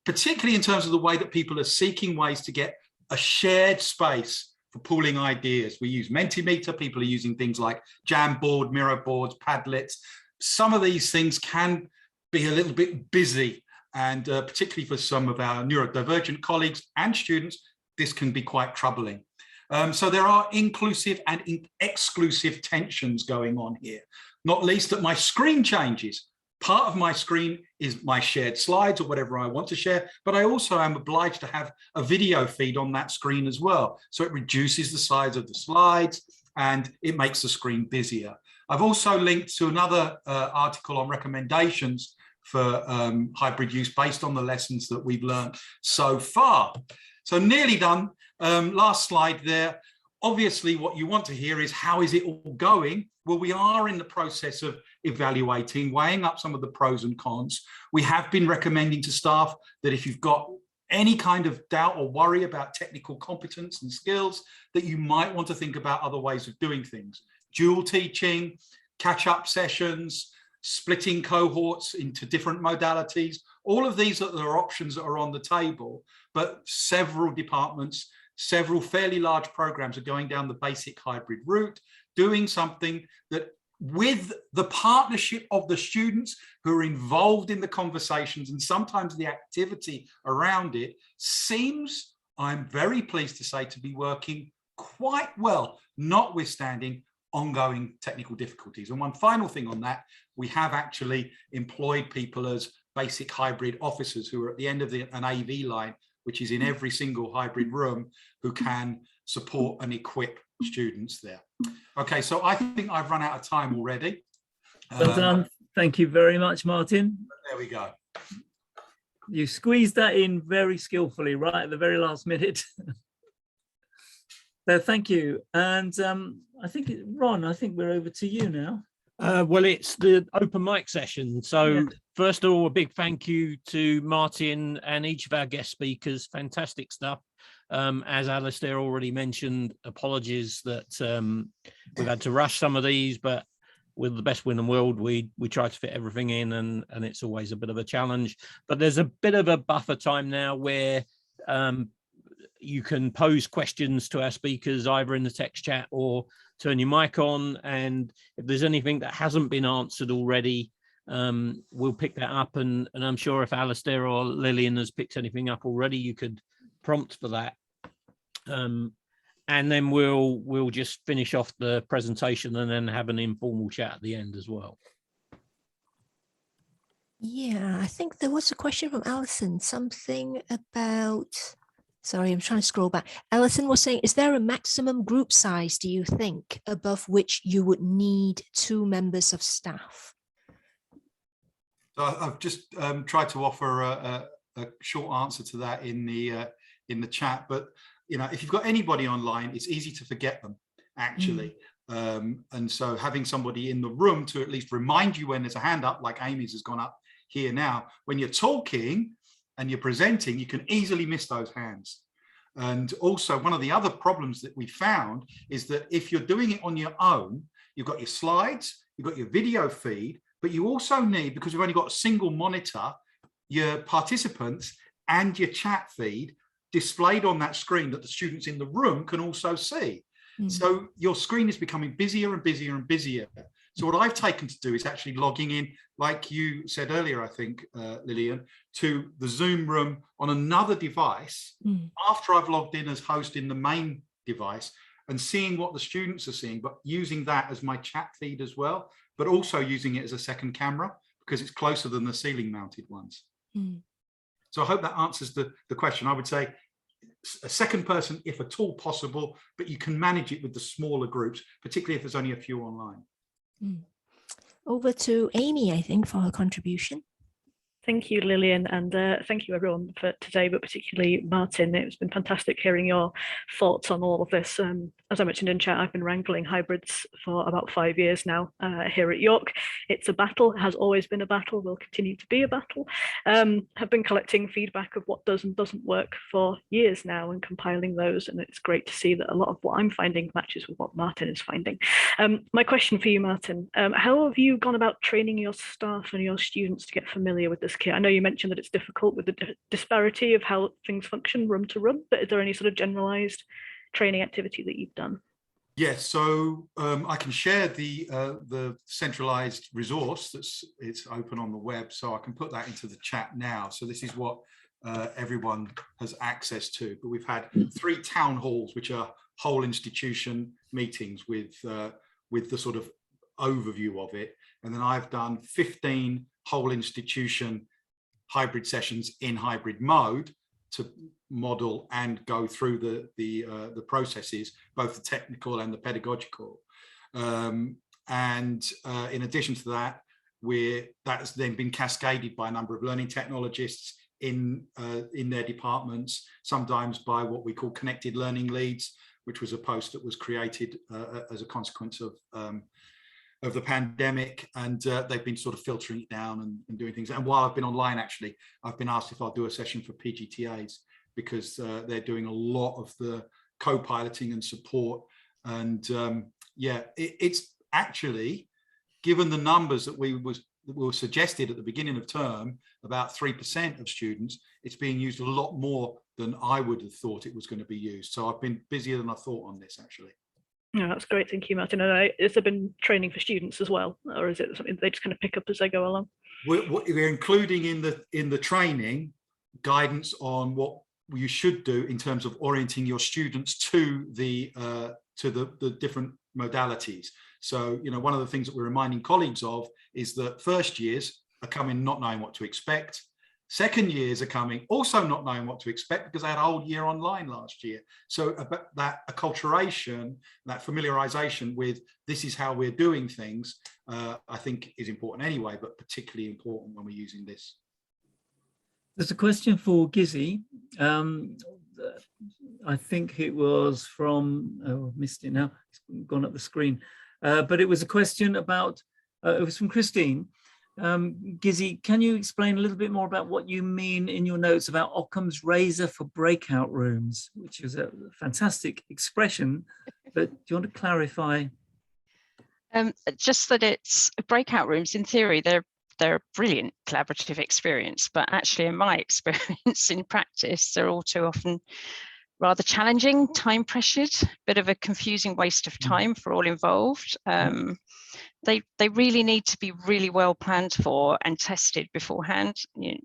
particularly in terms of the way that people are seeking ways to get a shared space for pooling ideas. We use Mentimeter, people are using things like Jamboard, Miro boards, Padlets. Some of these things can be a little bit busy, and particularly for some of our neurodivergent colleagues and students, this can be quite troubling. So there are inclusive and exclusive tensions going on here, not least that my screen changes. Part of my screen is my shared slides or whatever I want to share, but I also am obliged to have a video feed on that screen as well. So it reduces the size of the slides and it makes the screen busier. I've also linked to another article on recommendations for hybrid use based on the lessons that we've learned so far. So nearly done. Last slide there. Obviously, what you want to hear is, how is it all going? Well, we are in the process of evaluating, weighing up some of the pros and cons. We have been recommending to staff that if you've got any kind of doubt or worry about technical competence and skills, that you might want to think about other ways of doing things. Dual teaching, catch-up sessions, splitting cohorts into different modalities. All of these are options that are on the table, but several departments, several fairly large programs are going down the basic hybrid route, doing something that, with the partnership of the students who are involved in the conversations and sometimes the activity around it, seems, I'm very pleased to say, to be working quite well, notwithstanding ongoing technical difficulties. And one final thing on that, we have actually employed people as basic hybrid officers who are at the end of an AV line, which is in every single hybrid room, who can support and equip students there. Okay, so I think I've run out of time already. Well done. Thank you very much, Martin. There we go. You squeezed that in very skillfully right at the very last minute. So thank you. And I think, Ron, I think we're over to you now. Well, it's the open mic session. So Yeah. first of all, a big thank you to Martin and each of our guest speakers. Fantastic stuff. As Alistair already mentioned, apologies that we've had to rush some of these, but with the best win in the world, we try to fit everything in, and it's always a bit of a challenge. But there's a bit of a buffer time now where you can pose questions to our speakers either in the text chat or turn your mic on, and if there's anything that hasn't been answered already, we'll pick that up, and I'm sure if Alistair or Lillian has picked anything up already, you could prompt for that, and then we'll just finish off the presentation and then have an informal chat at the end as well. Yeah, I think there was a question from Alison, something about, sorry, I'm trying to scroll back. Alison was saying, is there a maximum group size, do you think, above which you would need 2 members of staff? So I've just tried to offer a short answer to that in the chat, but you know, if you've got anybody online, it's easy to forget them actually. And so having somebody in the room to at least remind you when there's a hand up, like Amy's has gone up here now, when you're talking and you're presenting, you can easily miss those hands. And also one of the other problems that we found is that if you're doing it on your own, you've got your slides, you've got your video feed, but you also need, because we've only got a single monitor, your participants and your chat feed displayed on that screen that the students in the room can also see. So your screen is becoming busier and busier and busier. So what I've taken to do is actually logging in, like you said earlier, I think, Lillian, to the Zoom room on another device after I've logged in as host in the main device and seeing what the students are seeing, but using that as my chat feed as well, but also using it as a second camera because it's closer than the ceiling mounted ones. So I hope that answers the question. I would say a second person, if at all possible, but you can manage it with the smaller groups, particularly if there's only a few online. Over to Amy, I think, for her contribution. Thank you, Lillian, and thank you everyone for today, but particularly Martin. It's been fantastic hearing your thoughts on all of this. As I mentioned in chat, I've been wrangling hybrids for about 5 years now here at York. It's a battle, it has always been a battle, will continue to be a battle. Have been collecting feedback of what does and doesn't work for years now and compiling those, and it's great to see that a lot of what I'm finding matches with what Martin is finding. My question for you, Martin, how have you gone about training your staff and your students to get familiar with this kit? I know you mentioned that it's difficult with the disparity of how things function room to room, but is there any sort of generalized training activity that you've done? Yes, so I can share the centralized resource it's open on the web, so I can put that into the chat now. So this is what everyone has access to, but we've had 3 town halls, which are whole institution meetings with the sort of overview of it. And then I've done 15 whole institution hybrid sessions in hybrid mode to model and go through the processes, both the technical and the pedagogical. And in addition to that, that's then been cascaded by a number of learning technologists in their departments, sometimes by what we call connected learning leads, which was a post that was created as a consequence of the pandemic, and they've been sort of filtering it down and doing things. And while I've been online, actually, I've been asked if I'll do a session for PGTAs because they're doing a lot of the co-piloting and support. And yeah, it's actually, given the numbers that were suggested at the beginning of term, about 3% of students, it's being used a lot more than I would have thought it was going to be used. So I've been busier than I thought on this, actually. Yeah, that's great. Thank you, Martin. And has there been training for students as well, or is it something they just kind of pick up as they go along? We're including in the training guidance on what you should do in terms of orienting your students to the different modalities. So, you know, one of the things that we're reminding colleagues of is that first years are coming not knowing what to expect. Second years are coming also not knowing what to expect because they had a whole year online last year. So about that acculturation, that familiarization with this is how we're doing things, I think is important anyway, but particularly important when we're using this. There's a question for Ghizzi. I think it was from, oh, I've missed it now, it's gone up the screen. But it was a question about, it was from Christine. Ghizzi, can you explain a little bit more about what you mean in your notes about Occam's razor for breakout rooms, which is a fantastic expression, but do you want to clarify? Just that it's breakout rooms, in theory, they're a brilliant collaborative experience, but actually in my experience in practice, they're all too often rather challenging, time pressured, bit of a confusing waste of time for all involved. They really need to be really well planned for and tested beforehand. You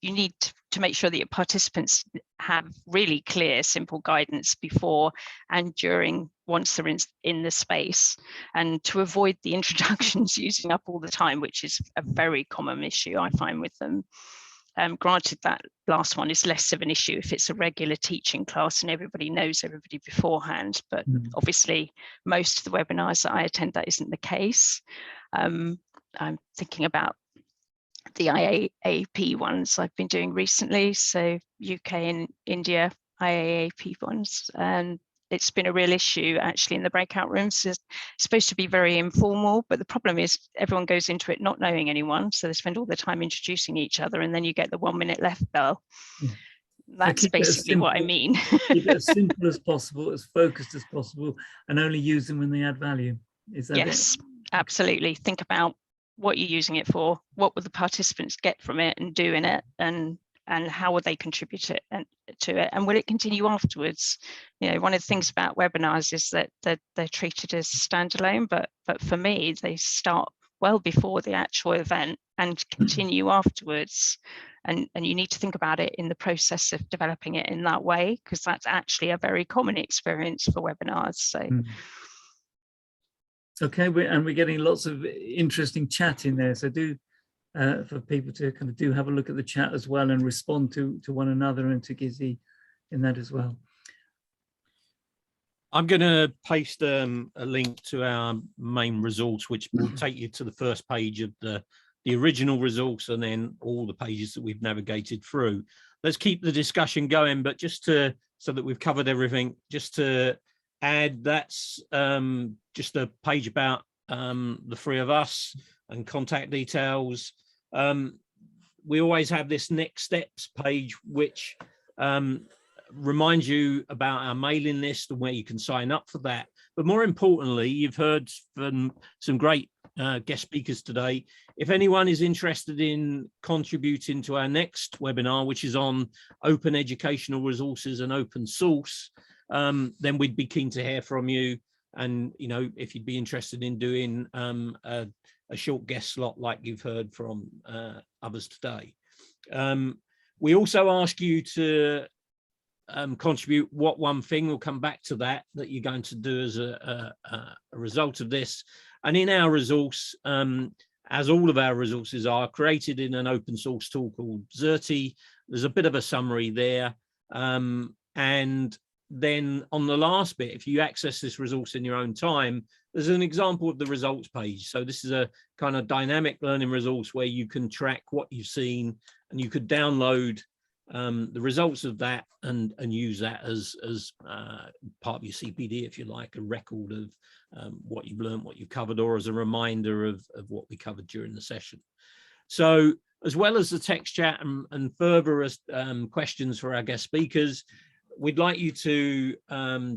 need to make sure that your participants have really clear, simple guidance before and during, once they're in the space, and to avoid the introductions using up all the time, which is a very common issue I find with them. Granted, that last one is less of an issue if it's a regular teaching class and everybody knows everybody beforehand, but obviously most of the webinars that I attend, that isn't the case. I'm thinking about the IAAP ones I've been doing recently, so UK and India IAAP ones, and it's been a real issue actually in the breakout rooms. It's supposed to be very informal, but the problem is everyone goes into it not knowing anyone, so they spend all their time introducing each other, and then you get the 1 minute left bell. That's basically what I mean. Keep it as simple as possible, as focused as possible, and only use them when they add value. Is that yes, absolutely. Think about what you're using it for, what will the participants get from it and do in it, and how will they contribute to it, and will it continue afterwards? One of the things about webinars is that they're treated as standalone, but for me, they start well before the actual event and continue afterwards. And you need to think about it in the process of developing it in that way, because that's actually a very common experience for webinars. So. Okay, we're getting lots of interesting chat in there. So do, for people to kind of do have a look at the chat as well and respond to one another and to Ghizzi in that as well. I'm going to paste a link to our main resource, which will take you to the first page of the original resource and then all the pages that we've navigated through. Let's keep the discussion going, but just so that we've covered everything, just to add, that's just a page about the three of us and contact details. We always have this next steps page, which reminds you about our mailing list and where you can sign up for that. But more importantly, you've heard from some great guest speakers today. If anyone is interested in contributing to our next webinar, which is on open educational resources and open source, then we'd be keen to hear from you. And, if you'd be interested in doing a short guest slot like you've heard from others today. We also ask you to contribute what one thing, we'll come back to that you're going to do as a result of this. And in our resource, as all of our resources are created in an open source tool called Xerti, there's a bit of a summary there. And then on the last bit, if you access this resource in your own time, there's an example of the results page. So this is a kind of dynamic learning resource where you can track what you've seen, and you could download the results of that and use that as part of your CPD, if you like, a record of what you've learned, what you've covered, or as a reminder of what we covered during the session. So as well as the text chat and further questions for our guest speakers, we'd like you to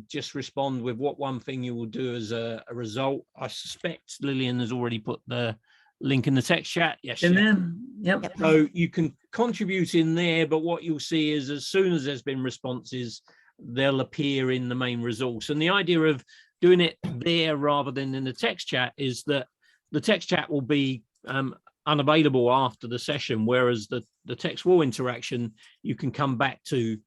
just respond with what one thing you will do as a result. I suspect Lillian has already put the link in the text chat. Yes. And then, yep. So you can contribute in there, but what you'll see is as soon as there's been responses, they'll appear in the main resource. And the idea of doing it there rather than in the text chat is that the text chat will be unavailable after the session, whereas the text wall interaction you can come back to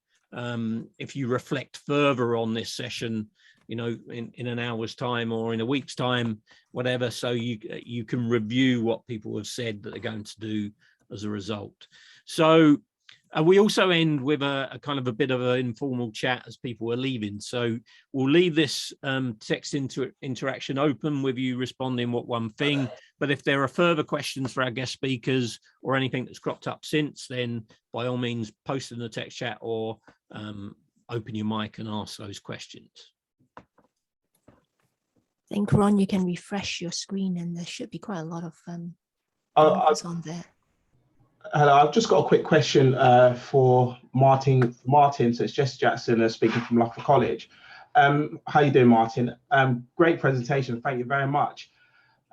if you reflect further on this session, in an hour's time or in a week's time, whatever, so you can review what people have said that they're going to do as a result. So We also end with a kind of a bit of an informal chat as people are leaving. So we'll leave this text interaction open with you responding what one thing. But if there are further questions for our guest speakers or anything that's cropped up since, then by all means, post in the text chat or open your mic and ask those questions. I think, Ron, you can refresh your screen and there should be quite a lot of answers on there. Hello, I've just got a quick question for Martin. So it's Jess Jackson speaking from Loughborough College. How you doing, Martin? Great presentation, thank you very much.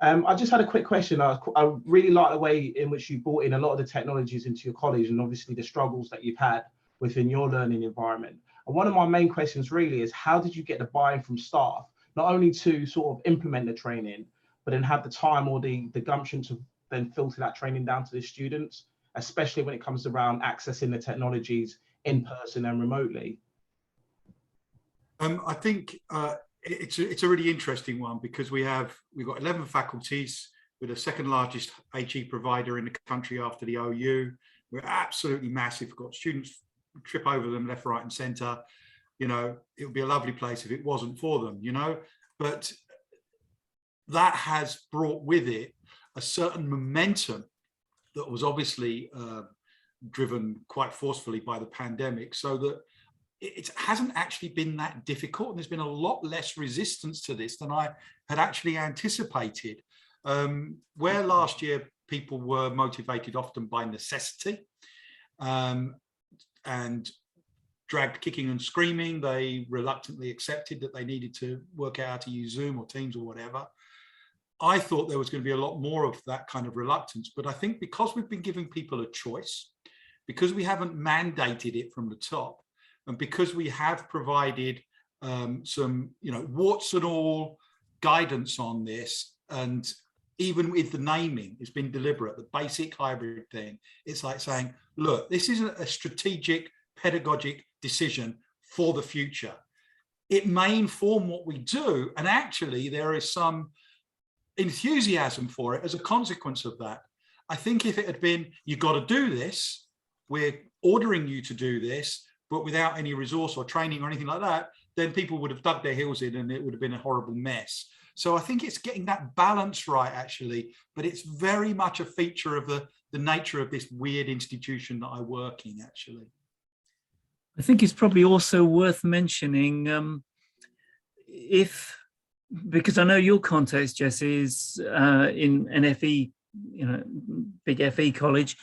I just had a quick question. I really like the way in which you brought in a lot of the technologies into your college and obviously the struggles that you've had within your learning environment. And one of my main questions really is, how did you get the buy-in from staff, not only to sort of implement the training, but then have the time or the gumption to then filter that training down to the students, especially when it comes around accessing the technologies in person and remotely? I think it's a really interesting one, because we've got 11 faculties. We're the second largest HE provider in the country after the OU. We're absolutely massive. We've got students trip over them left, right and centre. You know, it would be a lovely place if it wasn't for them, you know, but that has brought with it a certain momentum that was obviously driven quite forcefully by the pandemic, so that it hasn't actually been that difficult, and there's been a lot less resistance to this than I had actually anticipated. Where last year people were motivated often by necessity and dragged kicking and screaming, they reluctantly accepted that they needed to work out how to use Zoom or Teams or whatever. I thought there was going to be a lot more of that kind of reluctance, but I think because we've been giving people a choice, because we haven't mandated it from the top, and because we have provided some, you know, warts and all guidance on this, and even with the naming, it's been deliberate, the basic hybrid thing. It's like saying, look, this isn't a strategic pedagogic decision for the future. It may inform what we do, and actually there is some enthusiasm for it as a consequence of that. I think if it had been, you've got to do this, we're ordering you to do this, but without any resource or training or anything like that, then people would have dug their heels in and it would have been a horrible mess. So I think it's getting that balance right, actually, but it's very much a feature of the nature of this weird institution that I work in, actually. I think it's probably also worth mentioning, because I know your context, Jesse, is in an FE, you know, big FE college.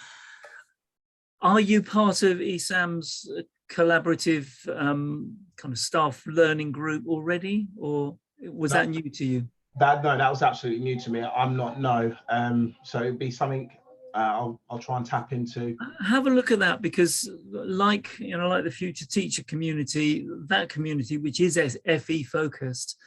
Are you part of Esam's collaborative kind of staff learning group already, or was that new to you? No, that was absolutely new to me. I'm not, no. So it'd be something I'll try and tap into. Have a look at that, because like, you know, like the Future Teacher community, that community, which is FE focused,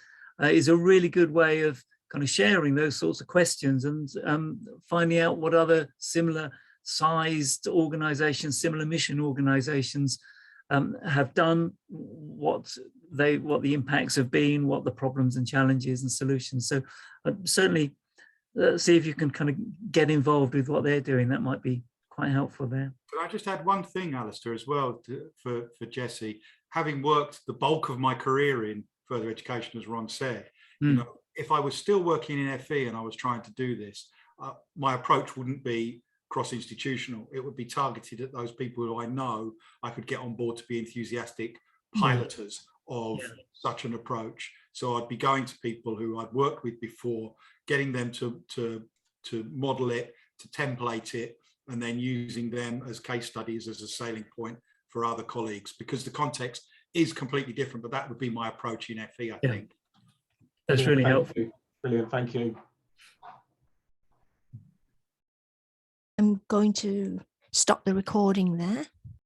is a really good way of kind of sharing those sorts of questions and finding out what other similar sized organizations, similar mission organizations have done, what the impacts have been, what the problems and challenges and solutions. So certainly see if you can kind of get involved with what they're doing. That might be quite helpful there. Can I just add one thing, Alistair, as well, for Jesse? Having worked the bulk of my career in further education, as Ron said, you know, if I was still working in FE and I was trying to do this, my approach wouldn't be cross-institutional. It would be targeted at those people who I know I could get on board to be enthusiastic piloters of such an approach. So I'd be going to people who I'd worked with before, getting them to model it, to template it, and then using them as case studies as a sailing point for other colleagues, because the context is completely different. But that would be my approach in FE, I think. That's really helpful. Brilliant, thank you. I'm going to stop the recording there.